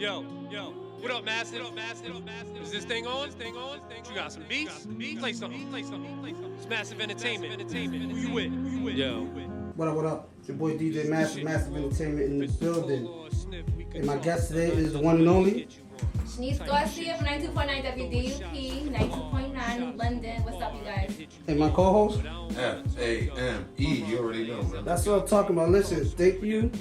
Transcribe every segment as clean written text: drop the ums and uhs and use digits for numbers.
Yo, what up, Massive? Is this thing on? You got some beats? Play something. It's Massive Entertainment. Who you with? Yo. What up? It's your boy DJ Massive Entertainment in the building. And my guest today is the one and only Shaniene Garcia from 92.9 WDUP, 92.9 London. What's up, you guys? And my co-host F-A-M-E, you already know, man. That's what I'm talking about. Listen, thank you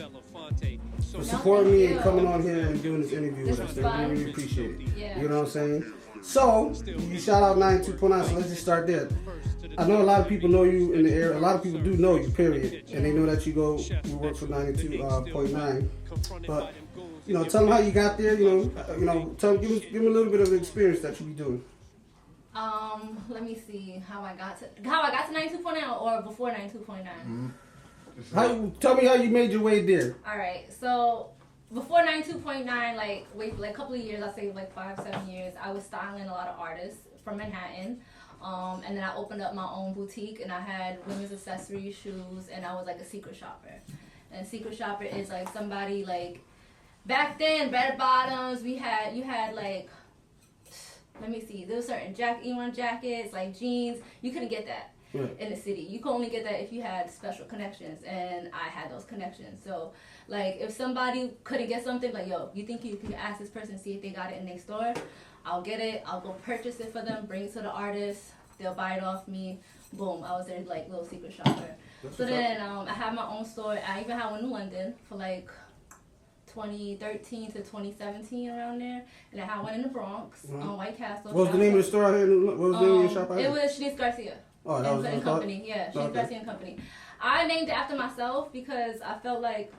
for supporting me and coming on here and doing this interview with us. I really appreciate it. Yeah. You know what I'm saying? So, you shout out 92.9, so let's just start there. I know a lot of people know you in the area. A lot of people do know you, period. And they know that you work for 92.9. But, you know, tell them how you got there, give them a little bit of the experience that you be doing. Let me see how I got to 92.9 or before 92.9. Tell me how you made your way there. All right, so before 92.9, like a couple of years, I'd say like 5-7 years, I was styling a lot of artists from Manhattan. And then I opened up my own boutique, and I had women's accessories, shoes, and I was like a secret shopper. And a secret shopper is like somebody like back then, red bottoms. You had like, let me see, there was certain E1 jackets, like jeans. You couldn't get that in the city. You could only get that if you had special connections, and I had those connections. So like if somebody couldn't get something, like, yo, you think you can ask this person see if they got it in their store? I'll get it, I'll go purchase it for them, bring it to the artist, they'll buy it off me, boom, I was their like little secret shopper. So then I had my own store. I even had one in London for like 2013 to 2017, around there, and I had one in the Bronx on White Castle. What was the name of the store out here? What was the name of your shop out here? It was Shaniene Garcia. Oh, that was in company. Yeah, Shaniene Garcia and Company. I named it after myself because I felt like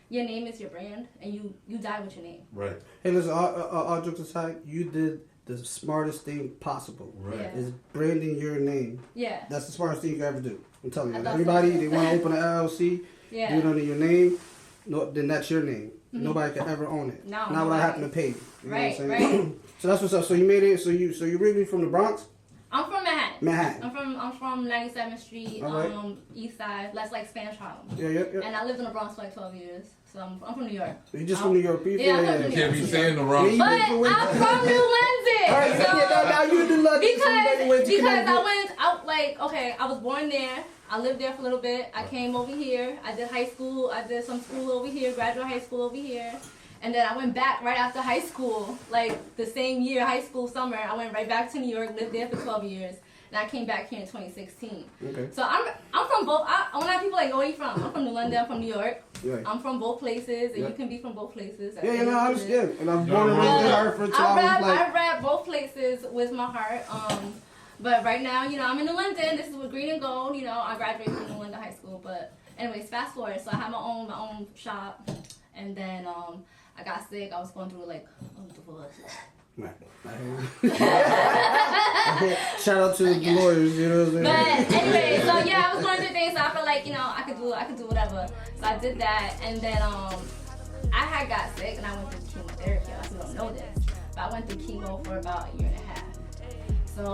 your name is your brand, and you die with your name. Right. Hey, listen, all jokes aside, you did the smartest thing possible. Right. Yeah. Is branding your name. Yeah. That's the smartest thing you can ever do. I'm telling you. I Everybody, so. they want to open an LLC, do it under your name, then that's your name. Mm-hmm. Nobody can ever own it. No. Not what I happen to pay you. You know right, what I'm saying? right. So that's what's up. So you made it, so you really from the Bronx? I'm from Manhattan. Manhattan. I'm from 97th Street, right. East Side. That's like Spanish Harlem. Yeah. And I lived in the Bronx for like 12 years. So I'm from New York. So you just from New York, people? Yeah, I'm from You New can't York. be saying the wrong But I'm from New London. All right, now you do London. Because I was born there. I lived there for a little bit. I came over here. I did high school. I did some school over here, graduate high school over here. And then I went back right after high school, like the same year, high school summer. I went right back to New York, lived there for 12 years. And I came back here in 2016. Okay. So I'm from both. When I have people like, where are you from? I'm from New London. I'm from New York. Yeah. I'm from both places, and you can be from both places. Yeah, I understand. And I'm born and raised in Hartford, so I rap both places with my heart. But right now, I'm in New London. This is with Green and Gold. I graduated from New London High School. But anyways, fast forward. So I had my own shop, and then I got sick. I was going through like a divorce. Right. Shout out to the lawyers, you know what I'm saying? But anyway, so yeah, I was going through things, so I felt like, I could do whatever. So I did that, and then I had got sick, and I went through chemotherapy. A lot of people don't know this, but I went through chemo for about a year and a half. So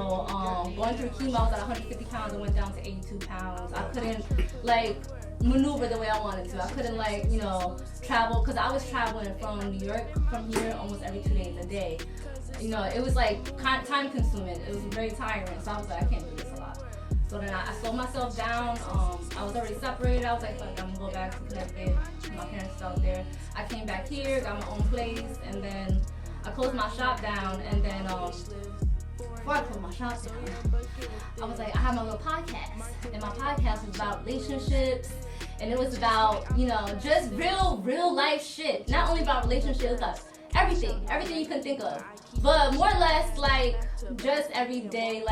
going through chemo, I was at 150 pounds and went down to 82 pounds. I couldn't maneuver the way I wanted to. I couldn't travel, because I was traveling from New York from here almost every 2 days a day. It was like time consuming. It was very tiring. So I was like, I can't do this a lot. So then I slowed myself down. I was already separated. I was like, I'm gonna go back to Connecticut. My parents are out there. I came back here, got my own place, and then I closed my shop down. And then before I closed my shop down, I was like, I have my little podcast, and my podcast was about relationships. And it was about, just real life shit. Not only about relationships, but everything you can think of. But more or less, just every day,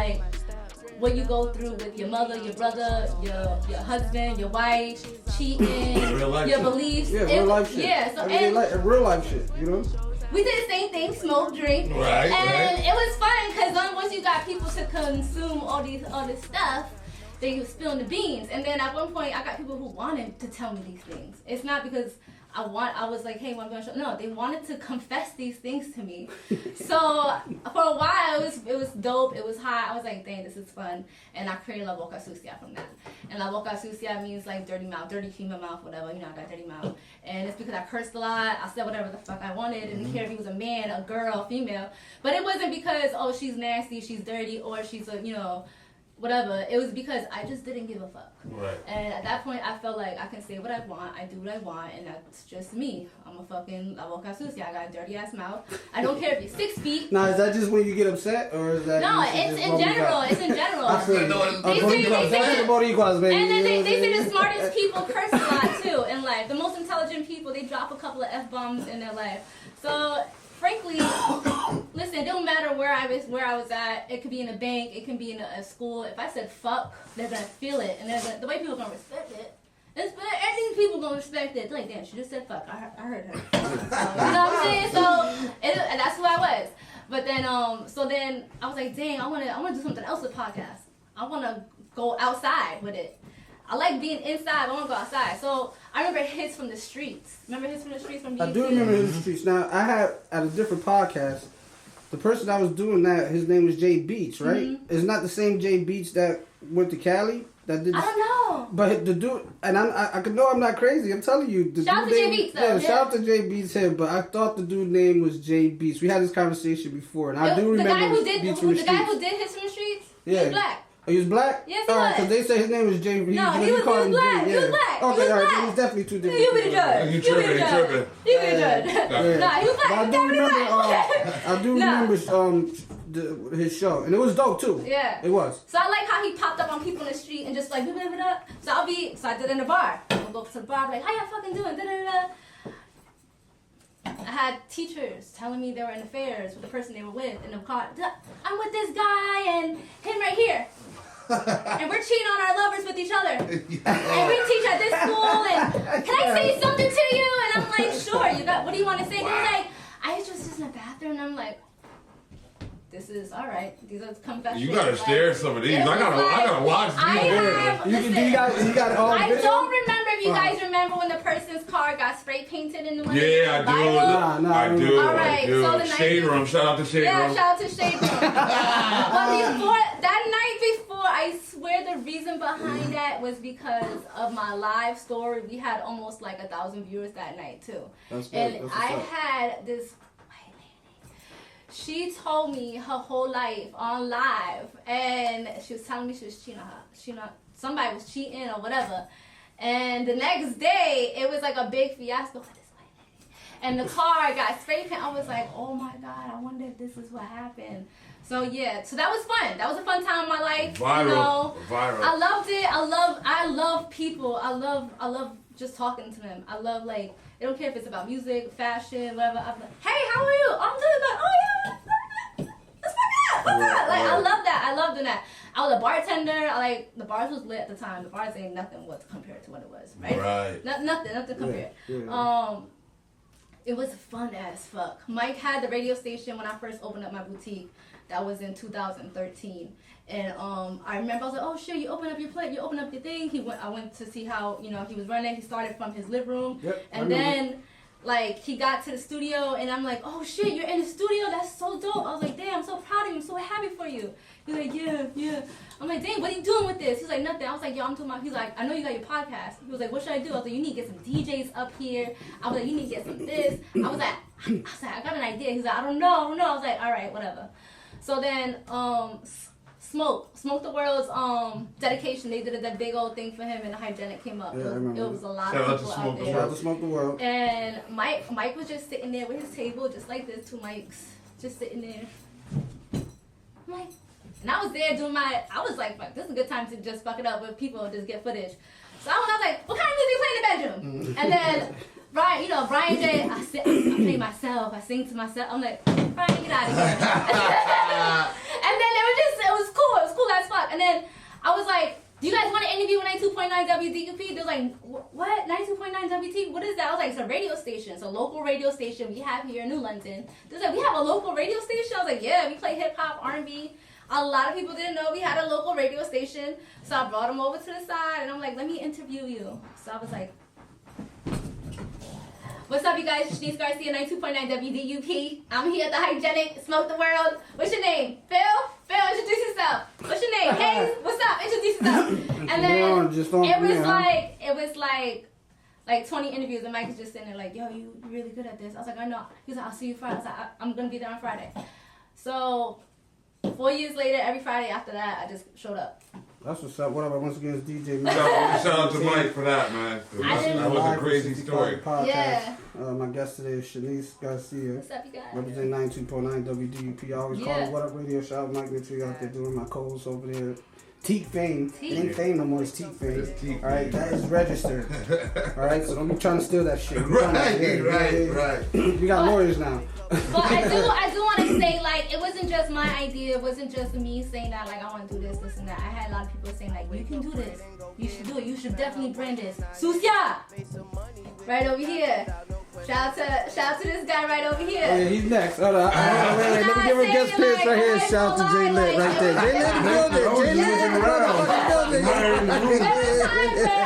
what you go through with your mother, your brother, your husband, your wife, cheating, your beliefs. Yeah, real life shit. Yeah, so real life shit, We did the same thing, smoke, drink. Right. It was fun, because once you got people to consume all this stuff, they were spilling the beans. And then at one point, I got people who wanted to tell me these things. It's not because I was like, hey, want to be on the show? No, they wanted to confess these things to me. So for a while, it was dope. It was hot. I was like, dang, this is fun. And I created La Boca Sucia from that. And La Boca Sucia means like dirty mouth, dirty female mouth, whatever. You know, I got dirty mouth. And it's because I cursed a lot. I said whatever the fuck I wanted. I didn't care if he was a man, a girl, female. But it wasn't because, oh, she's nasty, she's dirty, or she's a, you know, whatever. It was because I just didn't give a fuck. Right. And at that point, I felt like I can say what I want, I do what I want, and that's just me. I'm a fucking La Boca Sucia. I got a dirty ass mouth. I don't care if you're 6 feet. Now, is that just when you get upset, or is that? No, it's in general. It's in general. I feel you. And then they say the smartest people curse a lot too in life. The most intelligent people, they drop a couple of F-bombs in their life. So frankly, listen, it don't matter where I was at. It could be in a bank, it can be in a school. If I said fuck, they're gonna feel it, and the way people are gonna respect it. I think people gonna respect it. They're like, damn, she just said fuck. I heard her. So, you know what I'm saying? So and that's who I was. But then so then I was like, dang, I wanna do something else with podcasts. I wanna go outside with it. I like being inside. I want to go outside. So I remember hits from the streets. Remember hits from the streets from BET? I do remember hits from the streets. Now, I had, at a different podcast, the person that was doing that, his name was Jay Beach, right? Mm-hmm. It's not the same Jay Beach that went to Cali? That did. I don't know. But the dude, and I could know I'm not crazy. I'm telling you. Shout out to Jay Beach, though. Yeah, shout out to Jay Beach him. But I thought the dude's name was Jay Beach. We had this conversation before, and I do remember the guy who did Beach from the streets. The guy who did hits from the streets? Yeah. He was black. Oh, he was black? Yes, he was. Because they say his name was Jay. No, he was black. He was black. Okay, all right. He's definitely two different. You be the judge. You be the judge. You be the judge. Nah, he was black. I do remember his show, and it was dope too. Yeah, it was. So I like how he popped up on people in the street and just like blah, blah, blah. So I did it in the bar. I'll go to the bar, like, how y'all fucking doing? Da, da, da. I had teachers telling me they were in affairs with the person they were with in the car. I'm with this guy and him right here. And we're cheating on our lovers with each other. And we teach at this school, and can I say something to you? And I'm like, sure, what do you want to say? Wow. He's like, I was just in the bathroom, and I'm like, this is all right. These are confessions. You gotta share some of these. I gotta watch these. I don't remember if you guys remember when the person's car got spray painted in the window. Yeah, I do. All right. So the Shade Room. Shout out to Shade Room. Yeah, shout out to Shade Room. But that night before, I swear the reason behind that was because of my live story. We had almost like 1,000 viewers that night too. And I had this. She told me her whole life on live, and she was telling me she was cheating on her. Somebody was cheating or whatever. And the next day, it was like a big fiasco with this white lady. And the car got spray paint. I was like, oh my God, I wonder if this is what happened. So yeah, so that was fun. That was a fun time in my life. Viral. You know, Viral. I loved it. I love people. I love just talking to them. I love I don't care if it's about music, fashion, whatever. I'm like, hey, how are you? I'm doing good. Oh yeah, let's fuck up. What's up? Like, I love that. I love doing that. I was a bartender. The bars was lit at the time. The bars ain't nothing what compared to what it was, right? Right. Nothing compared. Yeah. It was fun as fuck. Mike had the radio station when I first opened up my boutique. That was in 2013. And I remember I was like, oh shit, you open up your plate, you open up your thing. I went to see how, he was running. He started from his living room. Yep, and then he got to the studio, and I'm like, oh shit, you're in the studio, that's so dope. I was like, damn, I'm so proud of you, I'm so happy for you. He's like, yeah. I'm like, dang, what are you doing with this? He's like, nothing. I was like, yo, I'm doing he's like, I know you got your podcast. He was like, what should I do? I was like, you need to get some DJs up here. I was like, you need to get some this. I was like, I got an idea. He's like, I don't know. I was like, all right, whatever. So then, Smoke the World's dedication. They did that big old thing for him, and the Hygienic came up. Yeah, it was a lot of people out there. Shout out to Smoke the World. And Mike was just sitting there with his table, just like this, 2 mics, just sitting there. I'm like, and I was there doing I was like, fuck, this is a good time to just fuck it up with people and just get footage. So I was like, what kind of music you play in the bedroom? And then Brian J, I play myself, I sing to myself. I'm like, Brian, get out of here. And then it was cool as fuck. And then I was like, do you guys want to interview 92.9 WDUP? They're like, what? 92.9 WT? What is that? I was like, it's a radio station. It's a local radio station we have here in New London. They're like, we have a local radio station? I was like, yeah, we play hip-hop, R&B. A lot of people didn't know we had a local radio station. So I brought them over to the side, and I'm like, let me interview you. So I was like, What's up, you guys? Shaniene Garcia, 92.9 WDUP. I'm here at the Hygienic Smoke the World. What's your name? Phil? Phil, introduce yourself. What's your name? Hayes? What's up? Introduce yourself. And then it was like 20 interviews, and Mike was just sitting there like, yo, you really good at this. I was like, I know. He was like, I'll see you Friday. I was like, I'm gonna be there on Friday. So 4 years later, every Friday after that, I just showed up. That's what's up. What up? Once again, it's DJ Mike. Shout out to Mike for that, man. That was a crazy story. Yeah. My guest today is Shaniene Garcia. What's up, you guys? Representing 92.9 WDUP. I always call it What Up Radio. Shout out Mike Mitchell out there doing my co-host over there. Teek fame. It ain't fame no more, it's Teek fame. Alright, that is registered. Alright, so don't be trying to steal that shit. Right. We got lawyers now. But I do want to say, like, it wasn't just my idea. It wasn't just me saying that, like, I want to do this, and that. I had a lot of people saying, like, you can do this. You should do it. You should definitely brand this. Susia! Right over here. Shout out to this guy right over here. Oh, yeah, he's next. Hold on. Wait. Let me give him a guest appearance right here. Shout out to J Lit right there. J Lit in the building. J Lit in the building.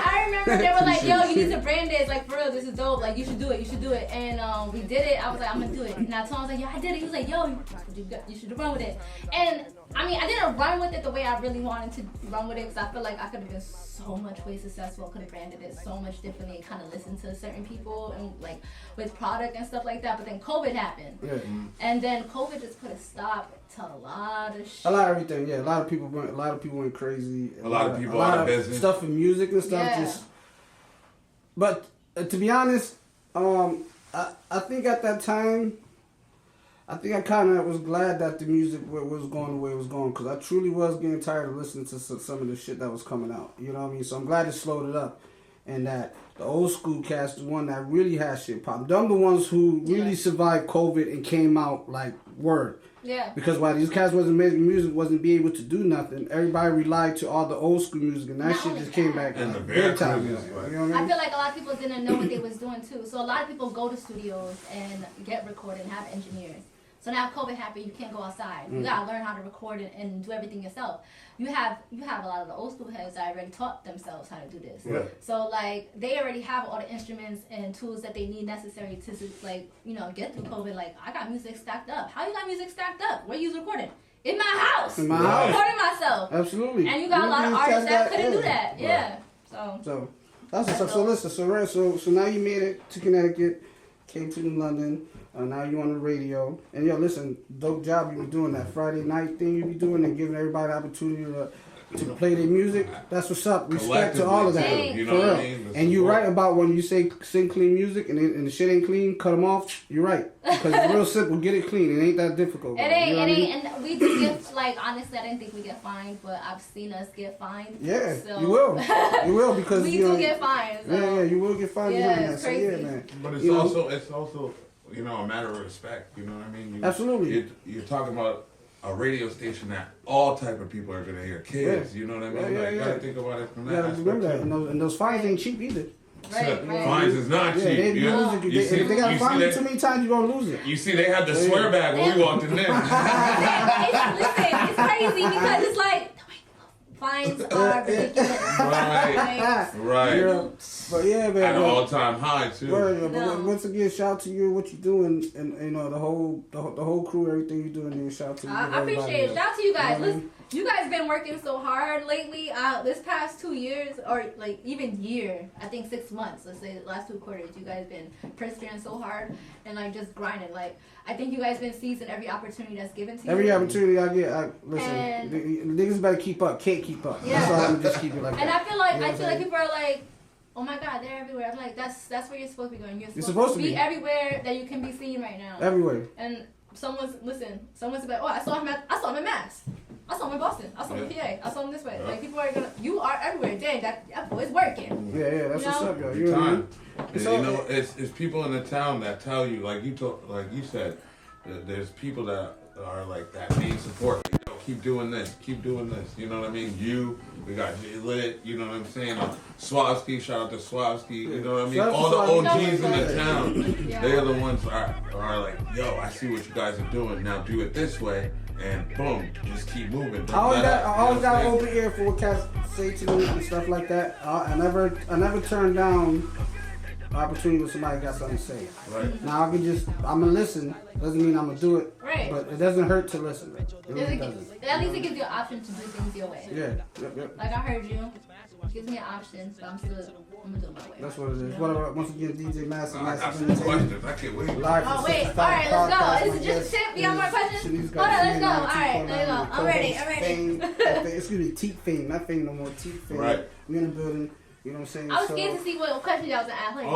I remember they were like, yo, you need to brand this. Like, for real, this is dope. Like, you should do it. And we did it. I was like, I'm going to do it. And I told him, I was like, yo, I did it. He was like, yo, you should run with it. And, I mean, I didn't run with it the way I really wanted to run with it, because I feel like I could have been so much way successful. Could have branded it so much differently and kind of listened to certain people and, like, with product and stuff like that. But then COVID happened. Yeah. And then COVID just put a stop to a lot of shit. A lot of everything, yeah. A lot of people went crazy. A lot of people out of business. Stuff in music and stuff just. But to be honest, I think at that time, I kind of was glad that the music was going the way it was going, because I truly was getting tired of listening to some of the shit that was coming out. You know what I mean? So I'm glad it slowed it up, and that the old school cast, the one that really had shit pop. Them the ones who really survived COVID and came out like word. Yeah. Because while these cats wasn't making music, wasn't be able to do nothing, everybody relied to all the old school music, and that shit just came back and the big time. music. You know what I mean? I feel like a lot of people didn't know what they was doing too. So a lot of people go to studios and get recorded and have engineers. So now COVID happened, you can't go outside. You gotta learn how to record and do everything yourself. You have a lot of the old school heads that already taught themselves how to do this. Yeah. So like they already have all the instruments and tools that they need necessary to, like, you know, get through COVID. Like, I got music stacked up. How you got music stacked up? Where you recording? In my house. In my house. Recording myself. Absolutely. And you got a lot of artists that couldn't do that. Yeah. So that's what's up. So listen, so now you made it to Connecticut, came to London. Now you on the radio, and yo, listen, dope job you be doing that Friday night thing you be doing and giving everybody the opportunity to play their music. That's what's up. Respect to all of that. You know what I mean? And you're right about when you say sing clean music and the shit ain't clean, cut them off. You're right, because it's real simple. Get it clean. It ain't that difficult. It ain't. And we do get, like, honestly, I didn't think we get fined, but I've seen us get fined. Yeah, so. you will because we do get fined. So. Yeah, you will get fined. Yeah, it's crazy. So, yeah, man. But it's also. You know, a matter of respect. You know what I mean? Absolutely. You're talking about a radio station that all type of people are gonna hear. Kids, you know what I mean? You gotta think about it from that aspect. Remember that. And those fines ain't cheap either. Right. Fines is not cheap. If they got to find you too many times, you're gonna lose it. You see, they had the swear bag when we walked in there. It's crazy because it's like fines are ridiculous. Right. But yeah, man. At an all-time high too. But once again, shout out to you, what you doing, and you know the whole crew, everything you doing there. Shout out to you. I appreciate it. Shout out to you guys. Listen, you guys been working so hard lately. This past 2 years, or like even year, I think 6 months. Let's say the last 2 quarters, you guys been persevering so hard and like just grinding. Like I think you guys been seizing every opportunity that's given to you. Every opportunity I get, listen. The niggas better keep up. Can't keep up. Yeah. So I'm just keep it like and that. I feel like people are like, oh my God, they're everywhere. I'm like, that's where you're supposed to be going. You're supposed to be everywhere that you can be seen right now. Everywhere. And someone's like, oh, I saw him in Mass. I saw him in Boston. I saw him in PA. I saw him this way. Like people are you are everywhere. Dang, that boy's working. Yeah, that's what's up, yo. You know, it's people in the town that tell you, like you said, there's people that are like that main support. You know, keep doing this. You know what I mean? We got J Lit. You know what I'm saying? Swavsky, shout out to Swavsky. You know what I mean? All the OGs in the town, they're the ones are like, yo, I see what you guys are doing. Now do it this way. And boom, just keep moving. I always got an open ear for what cats say to me and stuff like that. I never turn down opportunity with somebody got something to say. Right. Now I'm gonna listen. Doesn't mean I'm gonna do it. Right. But it doesn't hurt to listen. It really doesn't. At least it gives you an option to do things your way. Yeah. Yep. Like I heard you. It gives me an option, but I'm gonna do it my way. That's what it is. What about, once again, DJ Massive. I got some questions. I can't wait. Oh wait, all right, let's go. Is it just a tip? You got more questions? Hold on, let's go. All right, there you go. I'm ready. Excuse me, Teek fame. Not fame no more. Teek fame. Right. We in the building. You know what I'm saying? I was scared to see what question y'all was gonna ask. Like,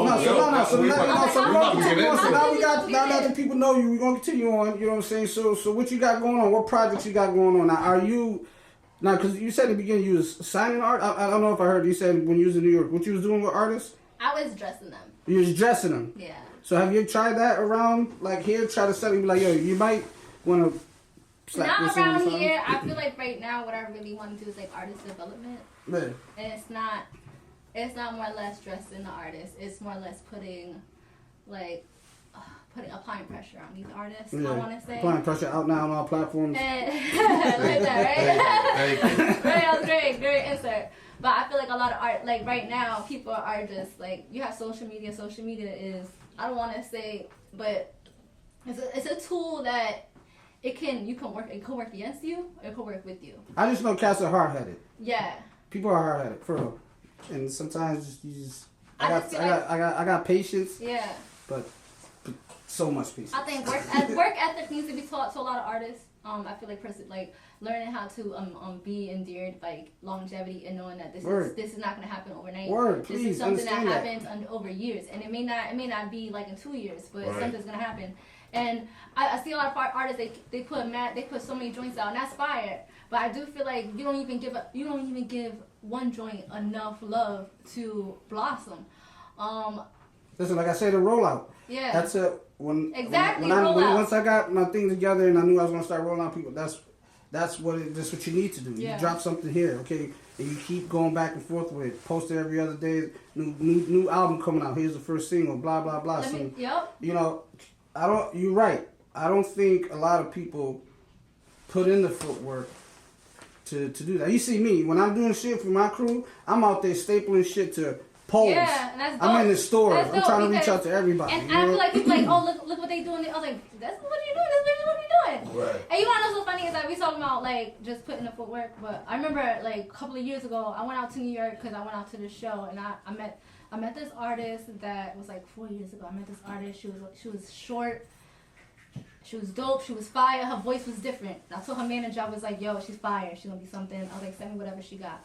now that the people know you, we're gonna continue on. You know what I'm saying? So what you got going on? What projects you got going on? Now, are you now? Because you said in the beginning you was signing art. I don't know if I heard you said when you was in New York. What you was doing with artists? I was dressing them. You was dressing them. Yeah. So have you tried that around like here? Try to set it, be like, yo, you might want to. Not around here. I feel like right now what I really want to do is like artist development. Yeah. And it's not more or less dressing the artist. It's more or less applying pressure on these artists. Yeah. I want to say applying pressure out now on all platforms. Like that, right? That was great insert. But I feel like a lot of art, like right now, people are just like, you have social media. Social media is, I don't want to say, but it's a tool that it can work against you or it can work with you. I just know cats are hard headed. Yeah. People are hard headed, for real. And sometimes I got patience. Yeah. But so much patience. I think work ethic needs to be taught to a lot of artists. I feel like learning how to be endeared, like longevity, and knowing that this is not going to happen overnight. This is something that happens over years, and it may not be like in 2 years, but something's going to happen. And I see a lot of artists they put so many joints out, and that's fire. But I do feel like you don't even give one joint enough love to blossom. Listen, like I said, the rollout. Yeah. That's it. Rollout. Once I got my thing together and I knew I was gonna start rolling out people, that's what you need to do. Yeah. You drop something here, okay, and you keep going back and forth with it. Post it every other day. New album coming out. Here's the first single. Blah blah blah. You know, you're right. I don't think a lot of people put in the footwork to do that. You see me when I'm doing shit for my crew. I'm out there stapling shit to poles. Yeah, and that's dope. I'm in the store. I'm trying to reach out to everybody. And I feel like people like, oh look what they doing. I was like, that's what you doing. That's what we doing. Right. And you want to know what's so funny is that we talking about like just putting the footwork. But I remember like a couple of years ago, I went out to New York because I went out to this show and I met this artist that was like 4 years ago. I met this artist. She was short. She was dope. She was fire. Her voice was different. And I told her manager, I was like, yo, she's fire. She's going to be something. I was like, send me whatever she got.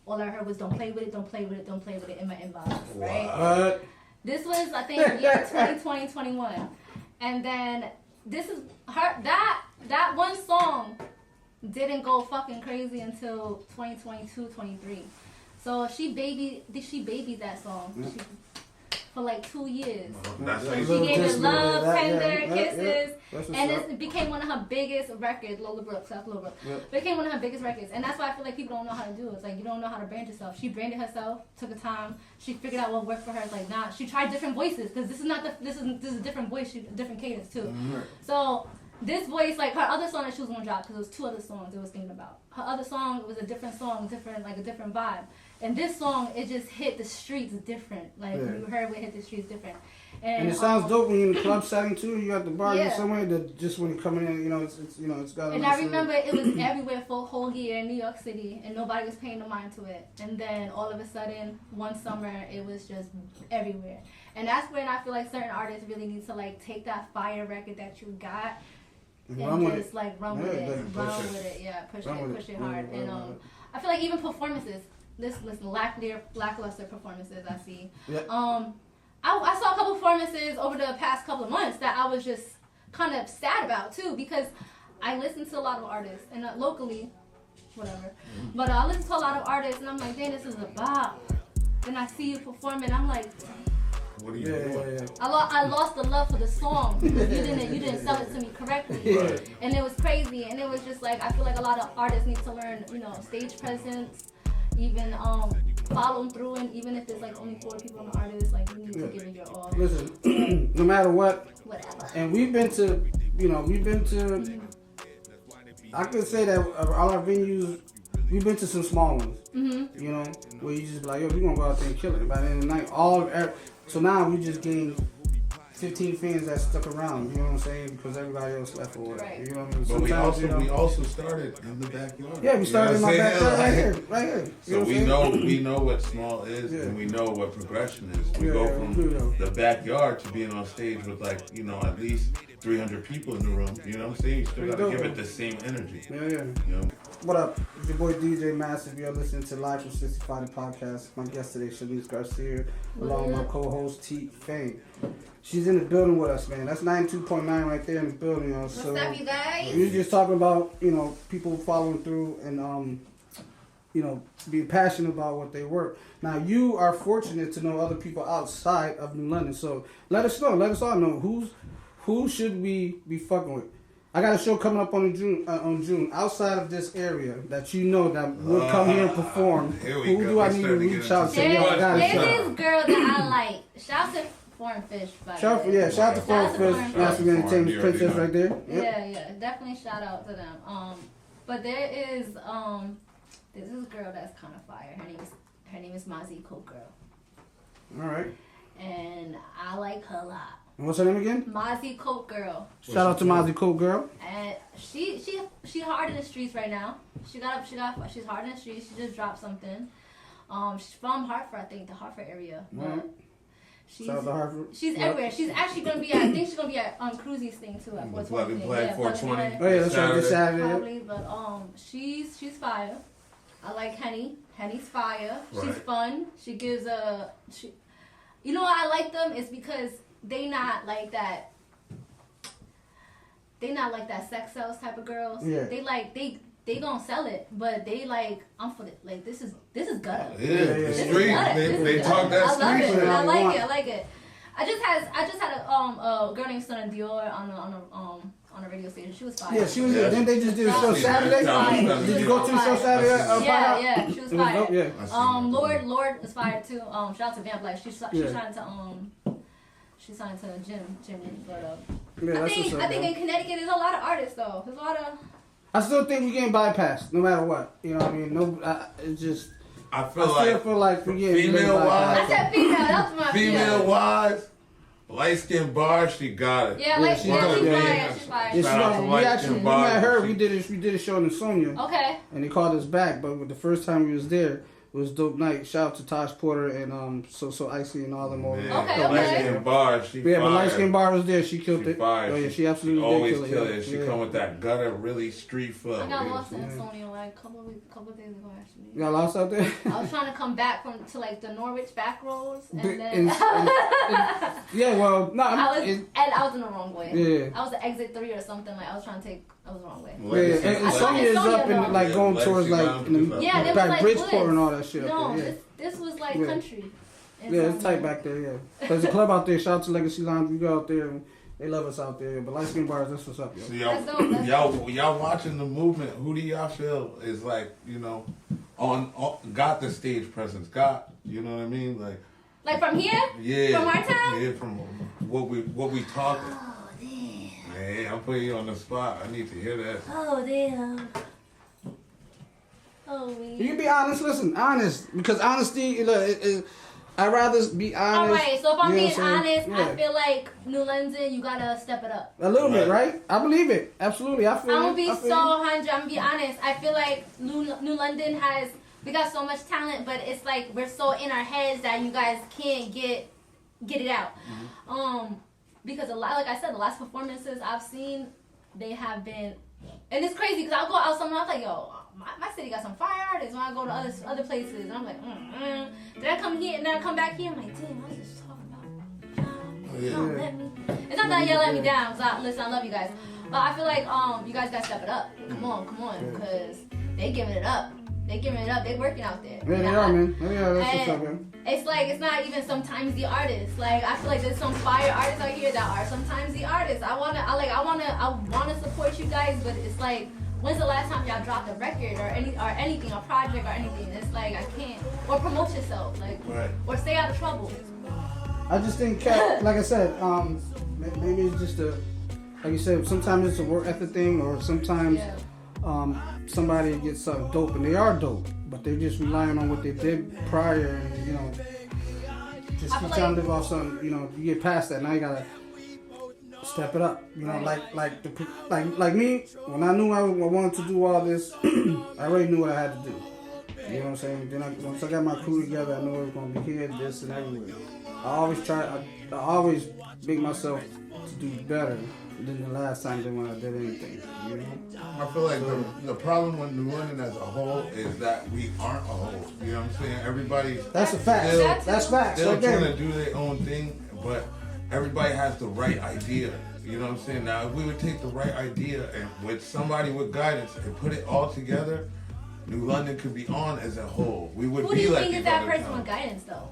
All I heard was, don't play with it, don't play with it, don't play with it in my inbox, right? What? This was, I think, year 2020, 21. And then this is her, that one song didn't go fucking crazy until 2022, 23. So she babied that song. For like 2 years. She gave it love, tender kisses, and it became one of her biggest records. Lola Brooks, became one of her biggest records, and that's why I feel like people don't know how to do it. It's like you don't know how to brand yourself. She branded herself, took her time. She figured out what worked for her. It's like she tried different voices because this is a different voice, different cadence too. Mm-hmm. So this voice, like her other song that she was gonna drop, because it was 2 other songs it was thinking about. Her other song was a different song, a different vibe. And this song, it just hit the streets different. Like, when you heard it hit the streets different. And it sounds dope when you're in the club setting, too. You at the bar somewhere that just when you're coming in, it's got... And I remember it was everywhere for a whole year in New York City, and nobody was paying no mind to it. And then, all of a sudden, one summer, it was just everywhere. And that's when I feel like certain artists really need to, like, take that fire record that you got and run with it. Push it hard. And I feel like even performances... Listen, lackluster performances I see. Yeah. I saw a couple performances over the past couple of months that I was just kind of sad about too, because I listen to a lot of artists and locally, whatever. But I listen to a lot of artists and I'm like, dang, this is a bop. Then I see you performing, I'm like, what are you doing? I lost the love for the song because you didn't sell it to me correctly, and it was crazy. And it was just like I feel like a lot of artists need to learn, stage presence. Even follow through, and even if there's like only 4 people in the artist, like you need to give it your all. Listen, no matter what, whatever. And we've been to, I could say that all our venues, we've been to some small ones. Mm-hmm. Where you just be like, yo, we gonna go out there and kill it. By the end of the night, So now we just gained 15 fans that stuck around, you know what I'm saying? Because everybody else left or whatever. Right. You know what I mean? But Sometimes, we also started in the backyard. Yeah, we started in my backyard right here. You So we know what small is, Yeah. and we know what progression is. We Yeah, go yeah, from we do. the backyard to being on stage with at least 300 people in the room. You know what I'm saying? You still We gotta do, give man. it the same energy. Yeah. You know? What up? It's your boy DJ Massive. You're listening to Live from 65 the podcast. My guest today, Shaniene Garcia, along with my co-host Teek Fame. She's in the building with us, man. That's 92.9 right there in the building, yo. What's up, you guys? We were just talking about, people following through and, being passionate about what they work. Now, you are fortunate to know other people outside of New London. So let us all know who should we be fucking with. I got a show coming up on June outside of this area that you know that will come here and perform. Who do I need to reach out to? There's this girl that I like. Shout out to Foreign Fish, by Shout out to Foreign Fish. Massive Entertainment Princess right there. Yep. Yeah, definitely shout out to them. But there is there's this girl that's kind of fire. Her name is Mozzie Coke Girl. All right. And I like her a lot. And what's her name again? Mozzie Coke Girl. Shout out to Mozzie Coke Girl. And she hard in the streets right now. She's hard in the streets. She just dropped something. She's from Hartford, I think, the Hartford area. Right. Shout out to Hartford. She's everywhere. She's actually gonna be I think she's gonna be at Cruisy's thing too at 420. Plug and Play 420. Oh yeah, that's right. This Saturday. Probably, but she's fire. I like Henny. Henny's fire. She's fun. She gives you know why I like them is because they not like that sex sales type of girls. Yeah. They gonna sell it, but they like, I'm for it. Like this is gutter. Yeah, the street. They talk that street. I like it. I just had a girl named Stunna Dior on a radio station. She was fire. Yeah, she was. Then they just did a show Saturday. Did you go to the show Saturday? Yeah, she was fire. Yeah. Lord was fire too. Shout out to Vamp Life. She signed to Jim, but I think in Connecticut there's a lot of artists though. There's a lot of. I still think we're getting bypassed, no matter what. You know what I mean? It's just. I feel like we're getting female wise. I said female. That's my female wise. Light skin bar, she got it. Yeah, she's fire. We met her. We did a show in Sonia. Okay. And they called us back, but the first time we was there, it was dope night. Shout out to Tosh Porter and so Icy and all them over. Okay. Light skin bar, she but fire. Light skin bar was there. She killed it. Fire. Oh yeah, she absolutely always did kill it. She come with that gutter, really street flow. I got lost in Antonio like a couple of days ago actually. You got lost out there? I was trying to come back to like the Norwich back roads, and then yeah, well, no, I was in the wrong way. Yeah, I was at exit 3 or something. Like I was the wrong way. Yeah, and Sonia is up in like going towards like back Bridgeport and all that shit. No, up there. Yeah. this was like country. Yeah, it's tight back there. Yeah, there's a club out there. Shout out to Legacy Lounge. We go out there. And they love us out there. But light skin bars, that's what's up, yo. So y'all watching the movement. Who do y'all feel is like, on got the stage presence? Got, you know what I mean? Like from here? Yeah. From our town? Yeah, from what we talking. Oh damn. Man, I'm putting you on the spot. I need to hear that. Oh damn. Oh man. You can be honest. Listen, honest, because honesty. I'd rather be honest. All right, so if I'm being honest, yeah. I feel like New London, you gotta step it up. A little bit, right? I believe it. Absolutely, I feel. I'm gonna be so 100. I'm gonna be honest. I feel like New London we got so much talent, but it's like we're so in our heads that you guys can't get it out. Mm-hmm. Because like I said, the last performances I've seen, they have been, and it's crazy because I'll go out somewhere, I'm like, yo, my city got some fire artists. When I go to other places, and I'm like, Then I come here, and then I come back here, I'm like, damn, I was just talking about y'all. Don't let me. It's not that y'all let me down. Listen, I love you guys, but I feel like you guys gotta step it up. Come on, because they giving it up. They working out there. Yeah, they are, man. Yeah, that's what's up, man. It's like it's not even sometimes the artists. Like I feel like there's some fire artists out here that are sometimes the artists. I wanna support you guys, but it's like, when's the last time y'all dropped a record or anything, a project or anything? It's like I can't, or promote yourself, like, or stay out of trouble. I just think, like I said, maybe it's just like you said, sometimes it's a work ethic thing, or sometimes somebody gets something dope, and they are dope, but they're just relying on what they did prior, and just keep trying to live off something. You know, you get past that. Now you gotta step it up. You know, like me. When I knew I wanted to do all this, I already knew what I had to do. You know what I'm saying? Then once I got my crew together, I knew it was gonna be here, this, and everywhere. I always make myself to do better than the last time when I did anything. You know? I feel like the problem with New London as a whole is that we aren't a whole. You know what I'm saying? Everybody's that's a fact. That's facts. Still trying to do their own thing, but everybody has the right idea. You know what I'm saying? Now, if we would take the right idea and with somebody with guidance and put it all together, New London could be on as a whole. We would Who be do you like think is that person with guidance, though?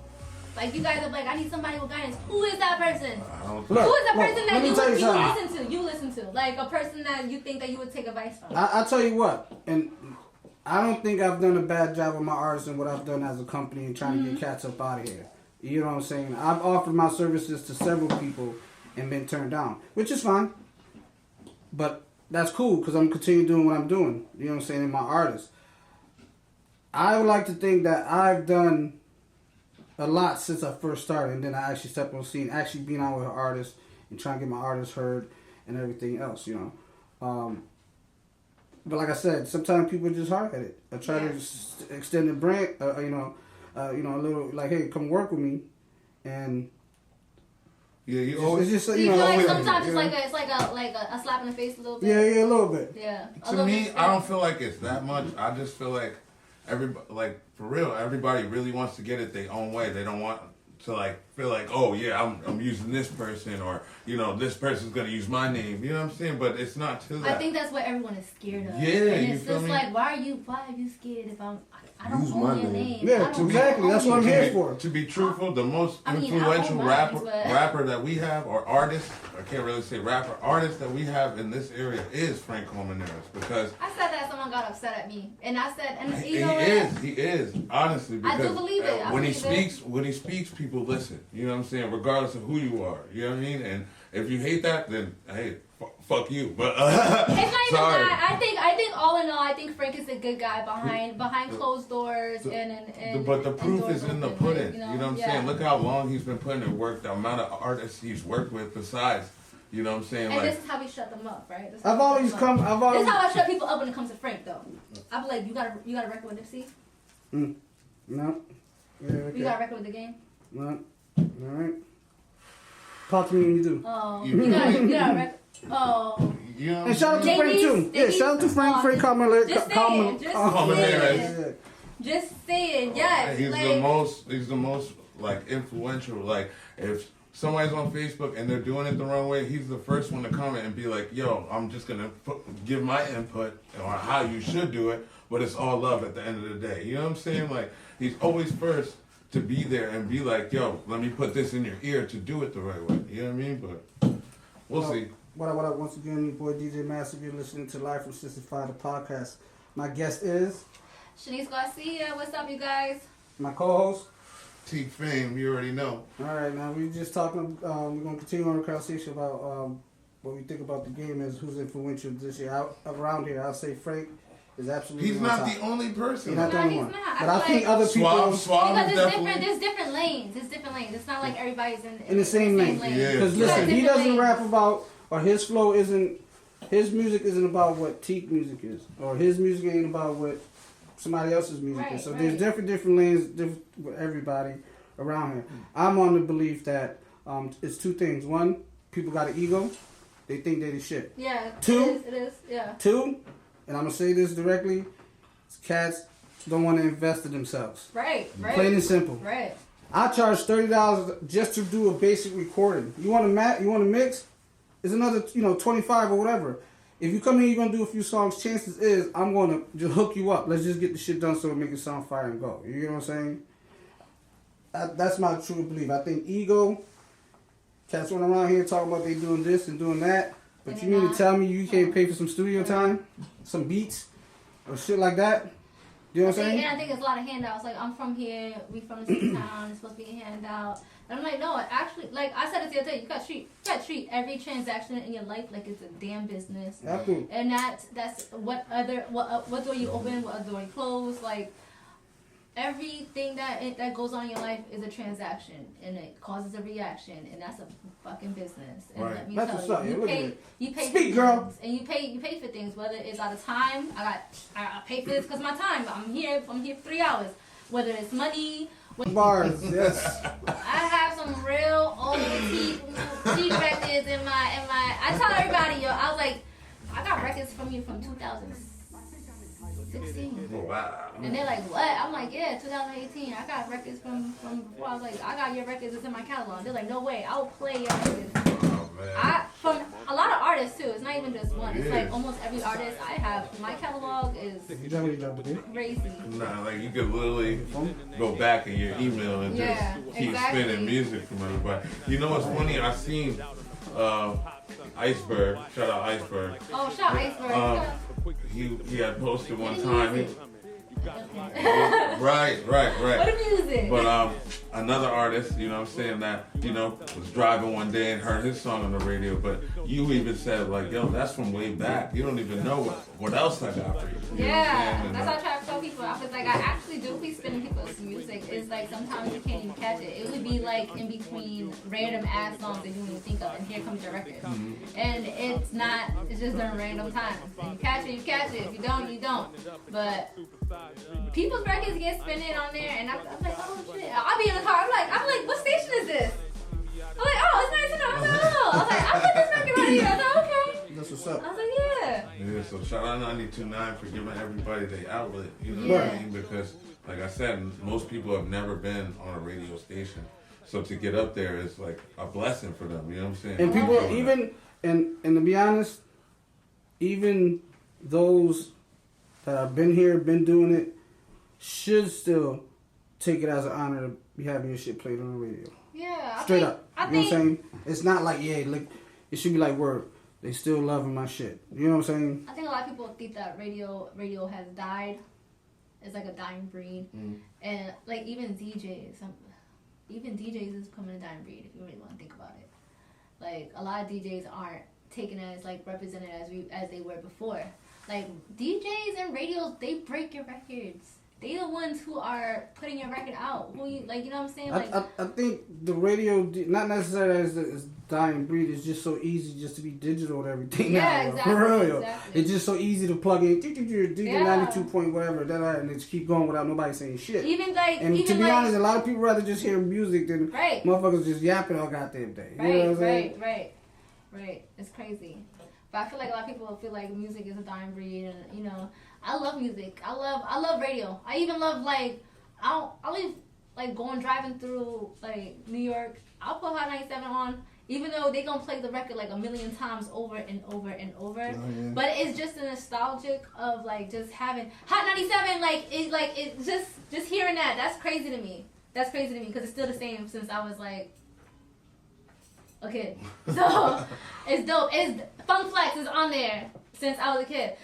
Like, you guys are like, I need somebody with guidance. Who is that person? Who is the person that you listen to? Like, a person that you think that you would take advice from? I'll tell you what, and I don't think I've done a bad job with my artists and what I've done as a company and trying to get cats up out of here. You know what I'm saying? I've offered my services to several people and been turned down, which is fine. But that's cool because I'm continuing doing what I'm doing. You know what I'm saying? In my artists. I would like to think that I've done a lot since I first started, and then I actually stepped on the scene, actually being out with an artist and trying to get my artists heard and everything else, you know. But like I said, sometimes people are just hard-headed. I try to extend the brand, a little like, hey, come work with me, and you always. It's just you feel like sometimes it's like a slap in the face a little bit. Yeah, a little bit. Yeah. To me, I don't feel like it's that much. I just feel like everybody, like for real, everybody really wants to get it their own way. They don't want to like feel like, oh yeah, I'm using this person, or you know, this person's gonna use my name. You know what I'm saying? But it's not to that. I think that's what everyone is scared of. Yeah, and you it's feel just me? like, why are you scared if I don't Use own my your name. name? Yeah, exactly. That's what I'm here for. To be truthful, the most I mean, influential I own mine, but- rapper that we have, or artist, I can't really say rapper, artist that we have in this area is Frank Colmenares, because I said that someone got upset at me, and I said, and you he know what? is honestly, because I do believe it. I when he believe speaks, people listen. You know what I'm saying? Regardless of who you are, you know what I mean. And if you hate that, then hey, fuck you. But It's not even sorry. that. I think all in all, I think Frank is a good guy behind closed doors and But the proof doors is in the open, pudding. like, You know what I'm saying? Look how long he's been putting in work. The amount of artists he's worked with, besides, you know what I'm saying? And Like, this is how we shut them up, right? I've always This is how I shut people up when it comes to Frank, though. I'm like, you got a record with Nipsey? No. Yeah, okay. You got a record with The Game? No. All right. Talk to me when you do. Oh, You you got a record? Oh. you know what I'm And shout out to saying? Frank too. Yeah, shout out to Frank Colmenares. Just saying. Colmenares. Just saying, yes. He's like, the most like influential. Like if somebody's on Facebook and they're doing it the wrong way, he's the first one to comment and be like, "Yo, I'm just gonna give my input on how you should do it." But it's all love at the end of the day. You know what I'm saying? Like he's always first to be there and be like, "Yo, let me put this in your ear to do it the right way." You know what I mean? But we'll see. What up? Once again, your boy DJ Massive. You're listening to Live from 65, the podcast. My guest is Shaniene Garcia, what's up, you guys? my co-host. Teek fame, you already know. All right, now we're just talking. We're gonna continue on the conversation about what we think about the game as who's influential this year. Around here, I'll say Frank is absolutely. He's on not top. the only person. He's not the No, only he's one. not. But I I feel think like- other people. Swab Because is definitely. there's different lanes. There's different lanes. It's not like everybody's in the same lane. Yeah. Because You got listen, he different doesn't lanes. rap about, or his flow isn't, his music isn't about what Teek music is, or his music ain't about what somebody else's music Right, is. So right. there's different lanes with everybody around here. I'm on the belief that it's two things. One, people got an ego. They think they the shit. Yeah. Two? It is. Yeah. Two, and I'm going to say this directly, cats don't want to invest in themselves. Right. Plain and simple. Right. I charge $30 just to do a basic recording. You want to mix? It's another, $25 or whatever. If you come here, you're gonna do a few songs. Chances is I'm gonna just hook you up. Let's just get the shit done so it make it sound fire and go. You know what I'm saying? That's my true belief. I think ego. Cats run around here talking about they doing this and doing that, but And you they're mean to not. tell me you can't pay for some studio time, some beats, or shit like that? You know what I'm saying? And I think there's a lot of handouts. Like, I'm from here, we from the same town, it's supposed to be a handout. And I'm like, no, actually, like I said it the other day, you gotta treat every transaction in your life like it's a damn business. Absolutely. And that's what door you open, what door you close. Like, everything that goes on in your life is a transaction, and it causes a reaction, and that's a fucking business. And let me tell you, you pay Speak, for girl. things, and you pay for things. Whether it's out of time, I pay for this because my time. I'm here for 3 hours. Whether it's money. Bars, yes. I have some real old Teek records in my. I tell everybody, yo, I was like, I got records from you from 2016. Oh, wow. And they're like, what? I'm like, yeah, 2018. I got records from before. I was like, I got your records. It's in my catalog. They're like, no way. I will play your records. Oh, man. From a lot of artists too. It's not even just one. It's like almost every artist I have. My catalog is crazy. Nah, like you could literally go back in your email and just keep spinning music from everybody. You know what's funny? I seen Iceberg. Shout out Iceberg. Oh, shout out Iceberg. He had posted one time. Right. What music? But another artist, you know what I'm saying, that, you know, was driving one day and heard his song on the radio, but you even said, like, yo, that's from way back. You don't even know what else I got for you. Yeah, that's how I try to tell people. I was like, I actually do be spinning people's music. It's like sometimes you can't even catch it. It would be like in between random ass songs that you don't even think of, and here comes your record. And it's just during random times. And you catch it, you catch it. If you don't, you don't. But people's records get spinning on there, and I'm like, oh shit. I'll be in the car. I'm like, what station is this? I'm like, oh, it's nice to know. I was like, I put this record on here. I was like, okay. That's what's up. I was like, yeah. Yeah, so shout out 92.9 for giving everybody their outlet, you know what I mean? Because, like I said, most people have never been on a radio station. So to get up there is like a blessing for them, you know what I'm saying? And people, and to be honest, even those that have been here, been doing it, should still take it as an honor to be having your shit played on the radio. Yeah. Straight up. You know what I'm saying? It's not like, like, it should be like, word, they still loving my shit. You know what I'm saying? I think a lot of people think that radio has died. It's like a dying breed. And like even DJs is becoming a dying breed if you really want to think about it. Like a lot of DJs aren't taken as like represented as they were before. Like DJs and radios, they break your records. They the ones who are putting your record out. Who you like? You know what I'm saying? Like I think the radio, not necessarily as dying breed, it's just so easy just to be digital and everything. Yeah, now, exactly. For real, exactly. it's just so easy to plug in, 92 point whatever, and just keep going without nobody saying shit. To be honest, a lot of people rather just hear music than motherfuckers just yapping all goddamn day. You know what I'm saying? Right. It's crazy. But I feel like a lot of people feel like music is a dying breed, and you know, I love music. I love radio. I even love like I'll leave like driving through like New York. I'll put Hot 97 on, even though they gonna play the record like a million times over and over and over. Oh, yeah. But it's just a nostalgic of like just having Hot 97. It's just hearing that. That's crazy to me. Because it's still the same since I was like a kid. So it's dope. It's Funk Flex is on there since I was a kid.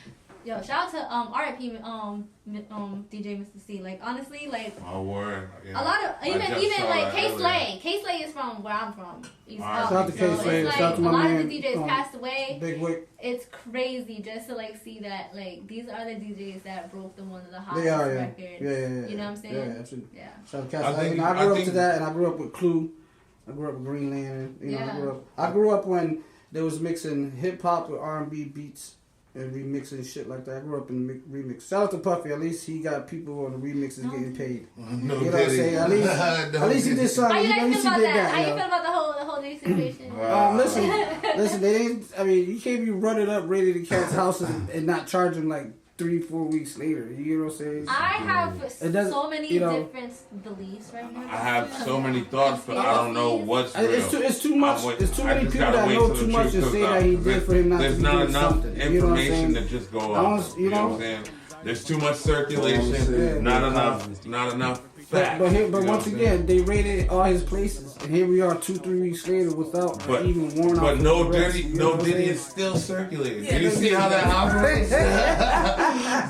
Yo, shout out to R.I.P. DJ Mr. C. Like honestly, like oh word, yeah. A lot of even like K Slay. K Slay is from where I'm from. Shout out to K Slay. Like, shout out to my a lot man, of the DJs passed away. Big Wick. It's crazy just to like see that like these are the DJs that broke one of the hottest records. Yeah. You know what I'm saying? Yeah, absolutely. Yeah. Shout out to K Slay. I grew up to that, and I grew up with Clue. I grew up with Green Lantern. You know, I grew up when they was mixing hip hop with R&B beats. And remixing shit like that. I grew up in remix. Shout out to Puffy. At least he got people on the remixes getting paid. No, you know what I'm saying? At least he did something. How you guys feel about that? How you know? feel about the whole new situation? Listen. They ain't. I mean, you can't be running up ready to catch houses and not charge them like 3-4 weeks later. You know what I'm saying? I have so many different beliefs right now. I have so many thoughts, but I don't know what's real. It's too much. It's too many people that know too much to say that he did for him not to do something. There's not enough information to just go off. You know what I'm saying? There's too much circulation. Not enough facts. But once again, they rated all his places, and here we are 2-3 weeks later without even warning. But no Diddy is still circulating. Do you see how that operates?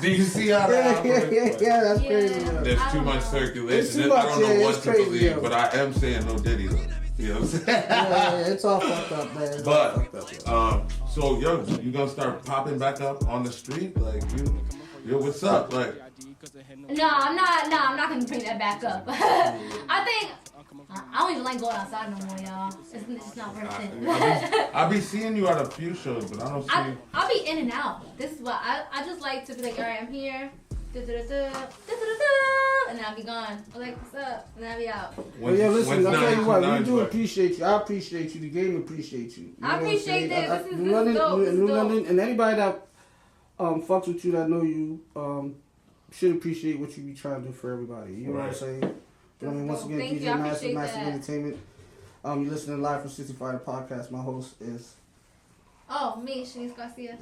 Do you see how that operates? Yeah, that's crazy. There's too much circulation. I don't know what to believe, but I am saying no Diddy though. You know what I'm saying? Yeah, it's all fucked up, man. But so yo, you gonna start popping back up on the street? Like yo, what's up? Like No, I'm not gonna bring that back up. I think I don't even like going outside no more, y'all. It's not worth it. I'll be seeing you at a few shows, but I don't see you. I'll be in and out. This is what I just like to be like, all right, I'm here. And then I'll be gone. I'm like, what's up? And then I'll be out. Well, yeah, listen, I'll tell you what, we do appreciate you. I appreciate you. The game appreciates you. I appreciate this. This is New dope. London, and anybody that fucks with you that know you should appreciate what you be trying to do for everybody. You know what I'm saying? You know what I mean? Once again, Thank DJ you. Massive Entertainment. You're listening live from 65 the podcast. My host is... Oh, me, Shaniene Garcia.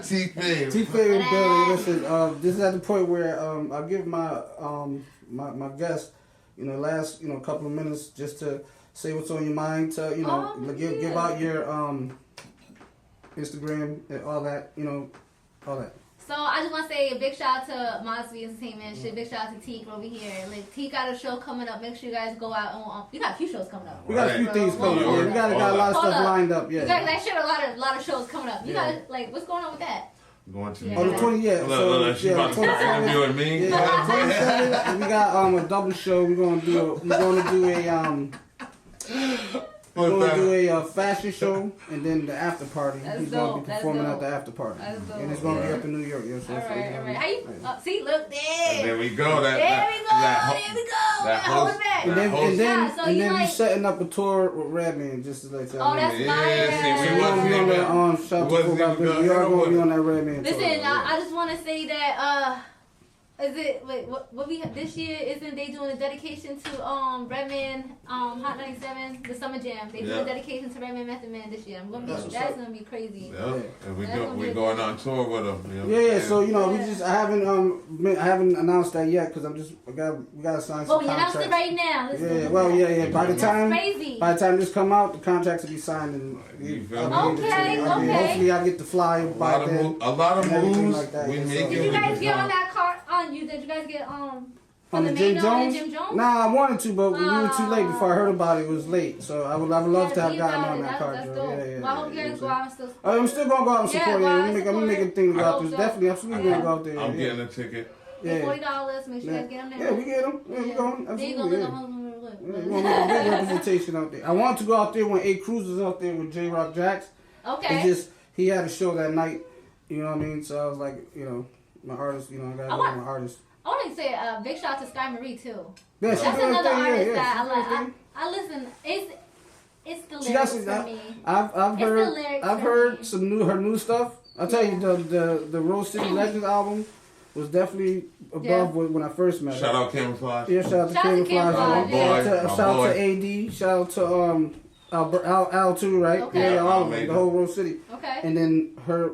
Teek babe. Teek babe in the building. Listen, this is at the point where I'll give my my guests, last couple of minutes just to say what's on your mind, to give out your Instagram and all that, all that. So I just want to say a big shout out to Mosby Entertainment. Big shout out to Teek over here. Like Teek got a show coming up. Make sure you guys go out on. You got a few shows coming up. We got a few things coming up. We got a lot of stuff lined up. Yeah. You got that shit. A lot of shows coming up. You got what's going on with that? Going to the 20th. Yeah. So she about to start interviewing me. Yeah, 27th. We got a double show. We're gonna do a fashion show and then the after party. He's gonna be performing at the after party, and it's gonna be up in New York. All right. How you? See, look there. There we go. There we go. And then we setting up a tour with Redman just to let y'all know. Oh, that's fire. We are gonna be on that Redman tour. Listen, I just want to say that. Is it what we this year? Isn't they doing a dedication to Redman Hot 97 the Summer Jam? They do a dedication to Redman Method Man this year. That's gonna be crazy. Yeah, and we're going on tour with them. Yeah. So I haven't announced that yet because we gotta sign some contracts. Well, we announced it right now. Yeah. By the time this come out, the contracts will be signed and okay. Hopefully I get the flyer by then. A lot of moves. Like that. We make it. Did you guys get on that car? Did you guys get on the Jim Jones? Nah, I wanted to, but we were too late. Before I heard about it, it was late. So I would love to have gotten on that car. That's dope. Well, I hope you guys go out and still support. I'm still gonna go out and support you. I'm gonna make a thing to go out there. Definitely, absolutely gonna go out there. I'm getting a ticket. $40. Make sure you guys get them there. Yeah, we get them. Yeah, we going. Absolutely. There you go. We're gonna make a big representation out there. I wanted to go out there when A. Cruz was out there with J. Rock Jax. Okay. He had a show that night. You know what I mean? So I was like, my artist. I gotta go with my artist. I want to say big shout out to Sky Marie too. Yeah, that's another artist that I listen. It's the lyrics for me. I've heard her new stuff. I'll tell you the Rose City Legends album was definitely above when I first met her. Shout out Camouflage. Yeah, shout out to Camouflage. Shout out to AD. Shout out to Al too, right? Okay. Yeah, all of them, the whole Rose City. Okay. And then her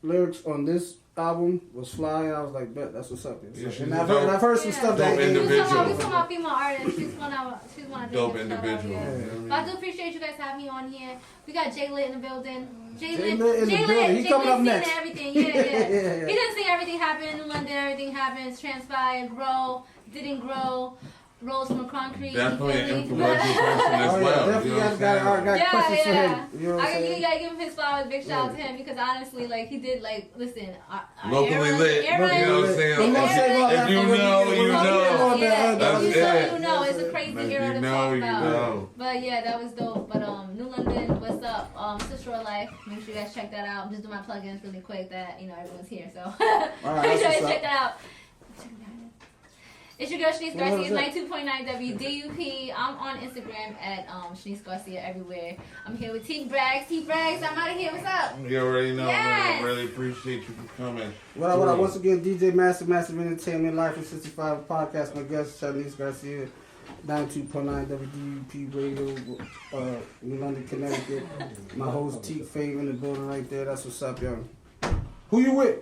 lyrics on this album was fly. I was like, bet that's what's up. Yeah, and I've heard some stuff that we talking about female artists. She's one of dope individual. Yeah. But I do appreciate you guys having me on here. We got Jay Lit in the building. Jay Lit in the building. He coming up next. Everything. Yeah. He didn't say everything happened in London. Everything happens. Transpired. Grow. Didn't grow. Rose from concrete. Definitely an influential person as well. Definitely got questions for him. You know what I'm saying? You gotta give him his flowers. Big shout out to him because honestly, he did listen. Locally lit. You know what I'm saying? If you know, you know. You know. It's a crazy era to talk about. But yeah, that was dope. But New London, what's up? It's a short life. Make sure you guys check that out. I'm just doing my plugins really quick. That everyone's here, so make sure you check that out. It's your girl Shaniece Garcia, 92.9 WDUP. I'm on Instagram at Shaniece Garcia everywhere. I'm here with Teek Braggs. Teek Braggs, I'm out of here. What's up? You already know. Yes. I really appreciate you for coming. Well, once again, DJ Massive Entertainment, Live from 65 podcast. My guest, Shaniece Garcia, 92.9 WDUP Radio, New London, Connecticut. My host, Teek Fave in the building right there. That's what's up, y'all. Who you with?